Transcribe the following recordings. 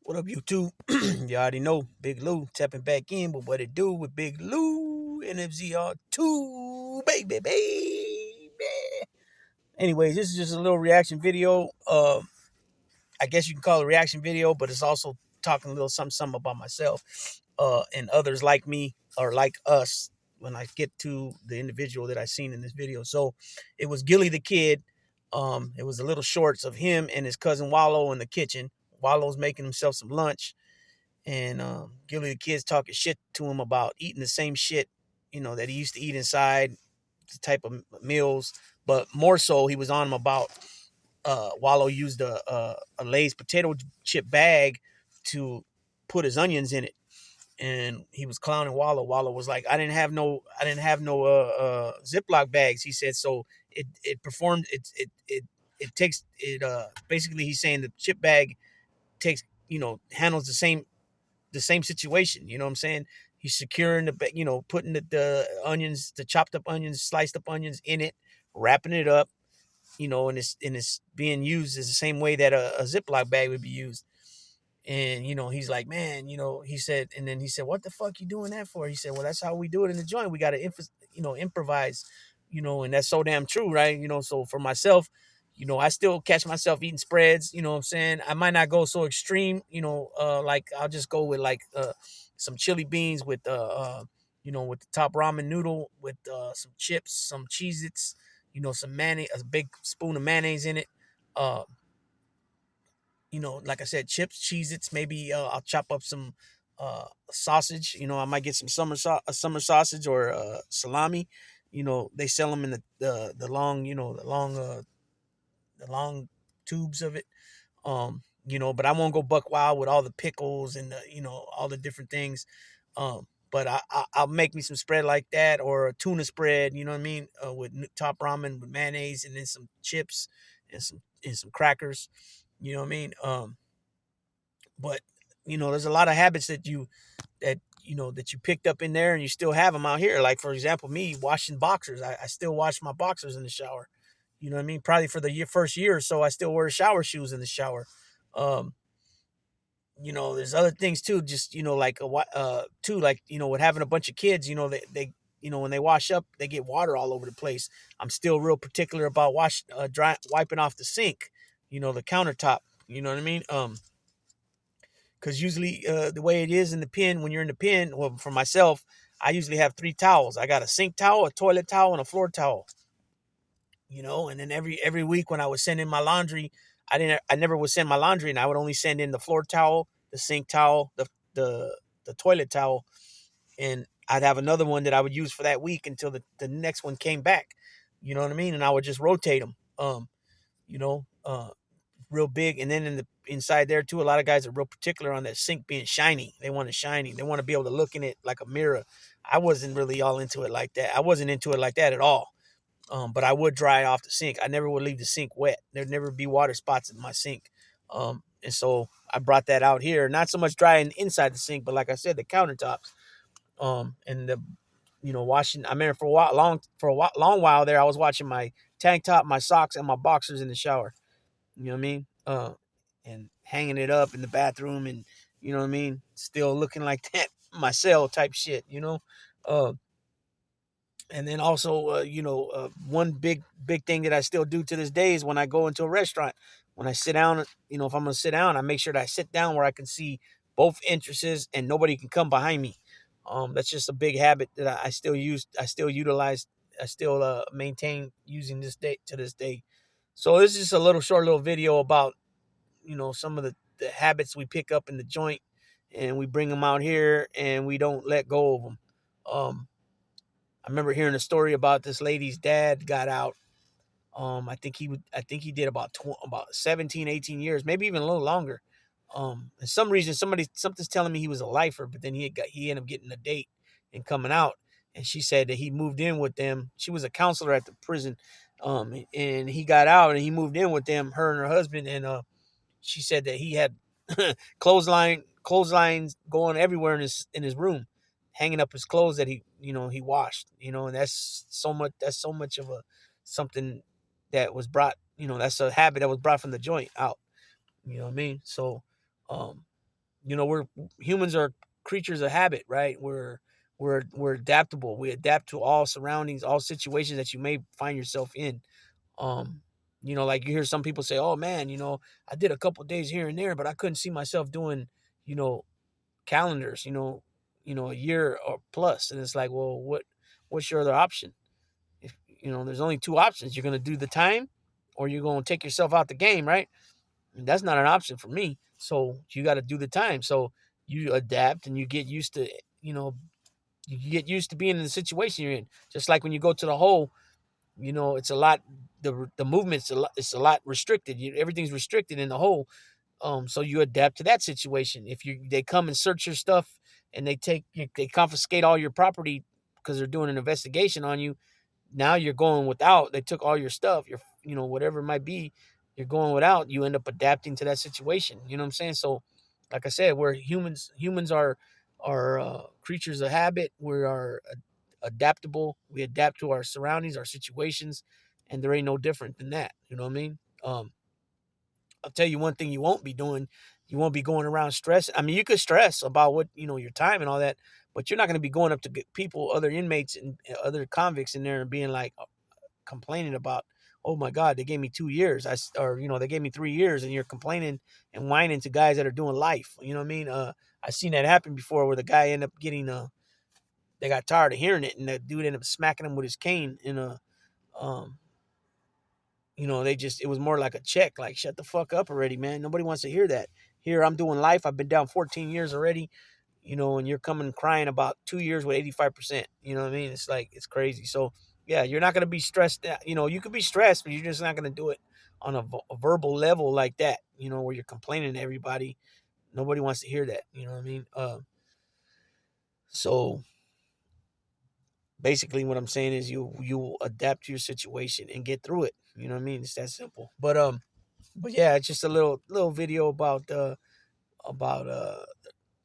What up, YouTube? You already know Big Lou tapping back in, but what it do with Big Lou NFZR2, baby. Anyways, this is just a little reaction video. I guess you can call it a reaction video, but it's also talking a little something about myself, and others like me or like us when I get to the individual that I seen in this video. So it was Gillie the kid. It was a little shorts of him and his cousin Walo in the kitchen. Walo's making himself some lunch, and Gillie the kid's talking shit to him about eating the same shit, that he used to eat inside, the type of meals. But more so, he was on him about Wallow used a Lay's potato chip bag to put his onions in it, and he was clowning Wallow. Wallow was like, I didn't have no Ziploc bags. He said, so it performed it takes it basically he's saying the chip bag takes handles the same situation. You know what I'm saying? He's securing putting the onions, the chopped up onions, sliced up onions in it, wrapping it up, and it's being used as the same way that a Ziploc bag would be used. And he's like, man, he said, and then he said, what the fuck you doing that for? He said, well, that's how we do it in the joint. We got to improvise, and that's so damn true, right? So for myself, I still catch myself eating spreads. You know what I'm saying? I might not go so extreme, like I'll just go with like some chili beans with with the top ramen noodle with some chips, some Cheez-Its, some mayonnaise, a big spoon of mayonnaise in it. Uh, like I said, chips, Cheez-Its. Maybe I'll chop up some sausage. I might get some a summer sausage or salami. They sell them in the long, the long tubes of it. But I won't go buck wild with all the pickles and all the different things. But I'll make me some spread like that, or a tuna spread. You know what I mean? With top ramen with mayonnaise and then some chips and some crackers. You know what I mean? But there's a lot of habits that you picked up in there, and you still have them out here. Like, for example, me washing boxers. I still wash my boxers in the shower. You know what I mean? Probably for the first year or so, I still wear shower shoes in the shower. Um, there's other things too. Just like too, like with having a bunch of kids. When they wash up, they get water all over the place. I'm still real particular about wiping off the sink. The countertop. You know what I mean? Because usually the way it is in the pen, when you're in the pen, well, for myself, I usually have 3 towels. I got a sink towel, a toilet towel, and a floor towel. And then every week when I would send in my laundry, I never would send my laundry, and I would only send in the floor towel, the sink towel, the toilet towel, and I'd have another one that I would use for that week until the next one came back. You know what I mean? And I would just rotate them. You know, uh, Real big. And then inside there too, a lot of guys are real particular on that sink being shiny. They want it shiny. They want to be able to look in it like a mirror. I wasn't really all into it like that. I wasn't into it like that at all. But I would dry off the sink. I never would leave the sink wet. There'd never be water spots in my sink. And so I brought that out here. Not so much drying inside the sink, but like I said, the countertops. And the washing. I remember long while there, I was watching my tank top, my socks, and my boxers in the shower. You know what I mean? And hanging it up in the bathroom, and you know what I mean, still looking like that my cell type shit. Uh, and then also, one big thing that I still do to this day is when I go into a restaurant, when I sit down, if I'm gonna sit down, I make sure that I sit down where I can see both entrances and nobody can come behind me. That's just a big habit that I still use. I still utilize. I still maintain using this day to this day. So this is just a short little video about some of the habits we pick up in the joint, and we bring them out here and we don't let go of them. I remember hearing a story about this lady's dad got out. I think he did about 17, 18 years, maybe even a little longer. And some reason something's telling me he was a lifer, but then he ended up getting a date and coming out. And she said that he moved in with them. She was a counselor at the prison. And he got out and he moved in with them, her and her husband. And she said that he had clotheslines going everywhere in his room, hanging up his clothes that he washed. And that's so much of a something that was brought. That's a habit that was brought from the joint out. You know what I mean? So, um, We're humans are creatures of habit, right? We're adaptable. We adapt to all surroundings, all situations that you may find yourself in. Um, like you hear some people say, "Oh man, I did a couple days here and there, but I couldn't see myself doing, you know, calendars, a year or plus." And it's like, well, what's your other option? If there's only two options. You're gonna do the time, or you're gonna take yourself out the game, right? And that's not an option for me. So you got to do the time. So you adapt and you get used to, you get used to being in the situation you're in. Just like when you go to the hole, it's a lot. The movement's a lot. It's a lot restricted. Everything's restricted in the hole. So you adapt to that situation. If they come and search your stuff and they confiscate all your property because they're doing an investigation on you, now you're going without. They took all your stuff, your whatever it might be, you're going without. You end up adapting to that situation. You know what I'm saying? So, like I said, we're humans. Humans are creatures of habit. We are adaptable. We adapt to our surroundings, our situations, and there ain't no different than that. You know what I mean? I'll tell you one thing you won't be doing. You won't be going around stress. I mean, you could stress about what your time and all that, but you're not going to be going up to people, other inmates and other convicts in there and being like, complaining about, oh my God, they gave me 2 years, or they gave me 3 years, and you're complaining and whining to guys that are doing life. You know what I mean? I seen that happen before, where the guy ended up getting they got tired of hearing it, and the dude ended up smacking him with his cane in a um. It was more like a check, like, shut the fuck up already, man. Nobody wants to hear that. Here, I'm doing life. I've been down 14 years already, and you're coming crying about 2 years with 85%. You know what I mean? It's like, it's crazy. So, yeah, you're not going to be stressed. You could be stressed, but you're just not going to do it on a verbal level like that, where you're complaining to everybody. Nobody wants to hear that. You know what I mean? So basically what I'm saying is you will adapt to your situation and get through it. You know what I mean? It's that simple. But yeah, it's just a little video about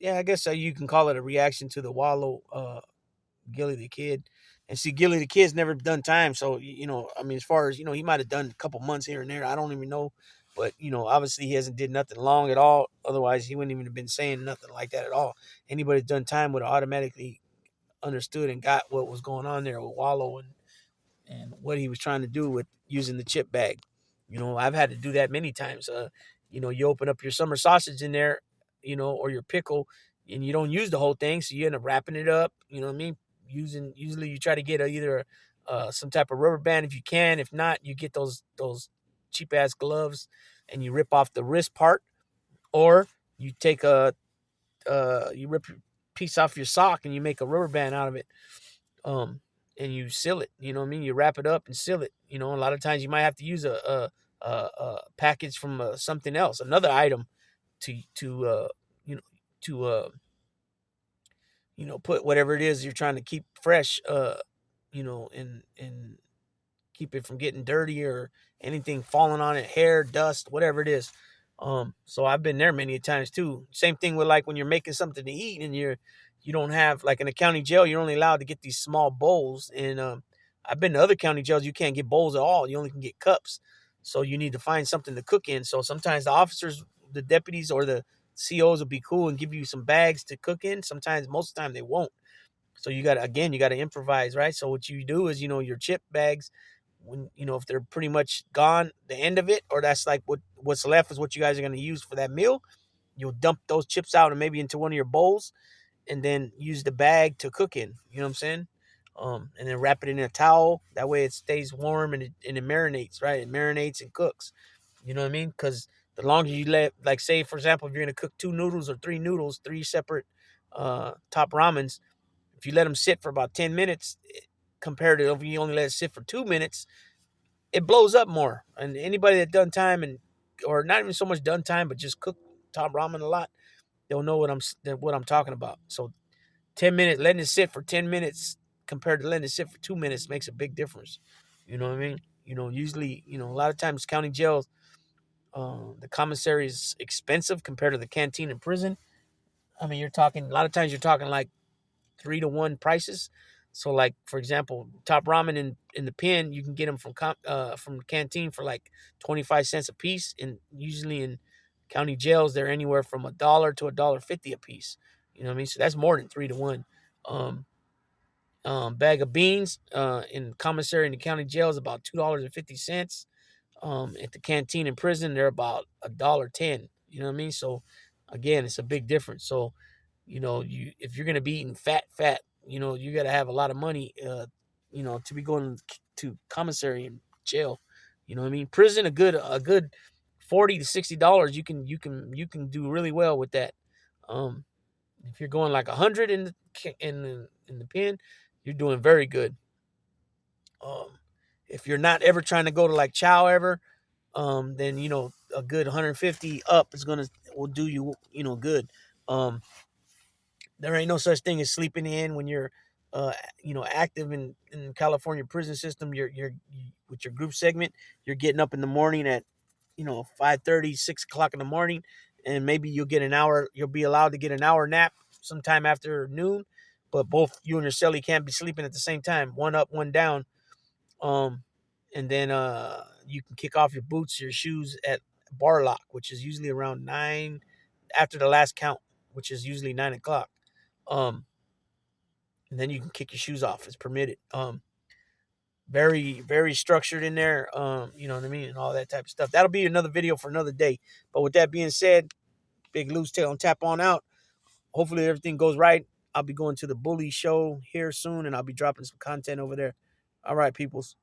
yeah, I guess you can call it a reaction to the Wallow Gillie the Kid. And see, Gillie the Kid's never done time, so I mean, as far as he might have done a couple months here and there. I don't even know, but obviously he hasn't did nothing long at all. Otherwise, he wouldn't even have been saying nothing like that at all. Anybody that's done time would have automatically understood and got what was going on there with Wallow and what he was trying to do with using the chip bag. I've had to do that many times. You open up your summer sausage in there, or your pickle, and you don't use the whole thing, so you end up wrapping it up. You know what I mean? Usually you try to get either some type of rubber band if you can. If not, you get those cheap ass gloves and you rip off the wrist part, or you take you rip your piece off your sock and you make a rubber band out of it. um, and you seal it. You know what I mean? You wrap it up and seal it. A lot of times you might have to use a package from something else, another item to you know to put whatever it is you're trying to keep fresh. And keep it from getting dirty or anything falling on it, hair, dust, whatever it is. So I've been there many times too. Same thing with, like, when you're making something to eat and you don't have, like, in a county jail, you're only allowed to get these small bowls. And I've been to other county jails, you can't get bowls at all. You only can get cups. So you need to find something to cook in. So sometimes the officers, the deputies, or the COs will be cool and give you some bags to cook in. Sometimes, most of the time, they won't. So you got to improvise, right? So what you do is, your chip bags, when if they're pretty much gone, the end of it, or that's like what's left is what you guys are going to use for that meal. You'll dump those chips out and maybe into one of your bowls, and then use the bag to cook in. You know what I'm saying? And then wrap it in a towel. That way it stays warm and it marinates, right? It marinates and cooks. You know what I mean? Because the longer you let, like, say for example, if you're gonna cook two noodles or three noodles, three separate top ramens, if you let them sit for about 10 minutes, compared to if you only let it sit for 2 minutes, it blows up more. And anybody that done time, or not even so much done time, but just cook top ramen a lot, they'll know what I'm talking about. So 10 minutes, letting it sit for 10 minutes compared to letting it sit for 2 minutes makes a big difference. You know what I mean? Usually, a lot of times county jails, the commissary is expensive compared to the canteen in prison. I mean, a lot of times you're talking like 3-to-1 prices. So, like, for example, top ramen in the pen, you can get them from the canteen for like 25 cents a piece, and usually in County jails, they're anywhere from $1 to $1.50 a piece. You know what I mean? So that's more than 3 to 1. Um, Bag of beans in commissary in the county jail is about $2.50. At the canteen in prison, they're about $1.10. You know what I mean? So again, it's a big difference. So you if you're gonna be eating fat, you got to have a lot of money, to be going to commissary and jail. You know what I mean? Prison, a good $40 to $60. You can do really well with that. Um, if you're going like 100 in the pen, you're doing very good. Um, if you're not ever trying to go to like chow ever, then a good 150 up is gonna will do you good. Um, there ain't no such thing as sleeping in when you're active in California prison system. With your group segment, you're getting up in the morning at 5:30, 6 o'clock in the morning, and maybe you'll be allowed to get an hour nap sometime after noon, but both you and your cellie can't be sleeping at the same time, one up, one down. Um and then you can kick off your boots, your shoes at bar lock, which is usually around 9, after the last count, which is usually 9 o'clock. um and then you can kick your shoes off. It's permitted. Very, very structured in there. You know what I mean, and all that type of stuff. That'll be another video for another day. But with that being said, big loose tail and tap on out. Hopefully everything goes right. I'll be going to the bully show here soon, and I'll be dropping some content over there. All right, peoples.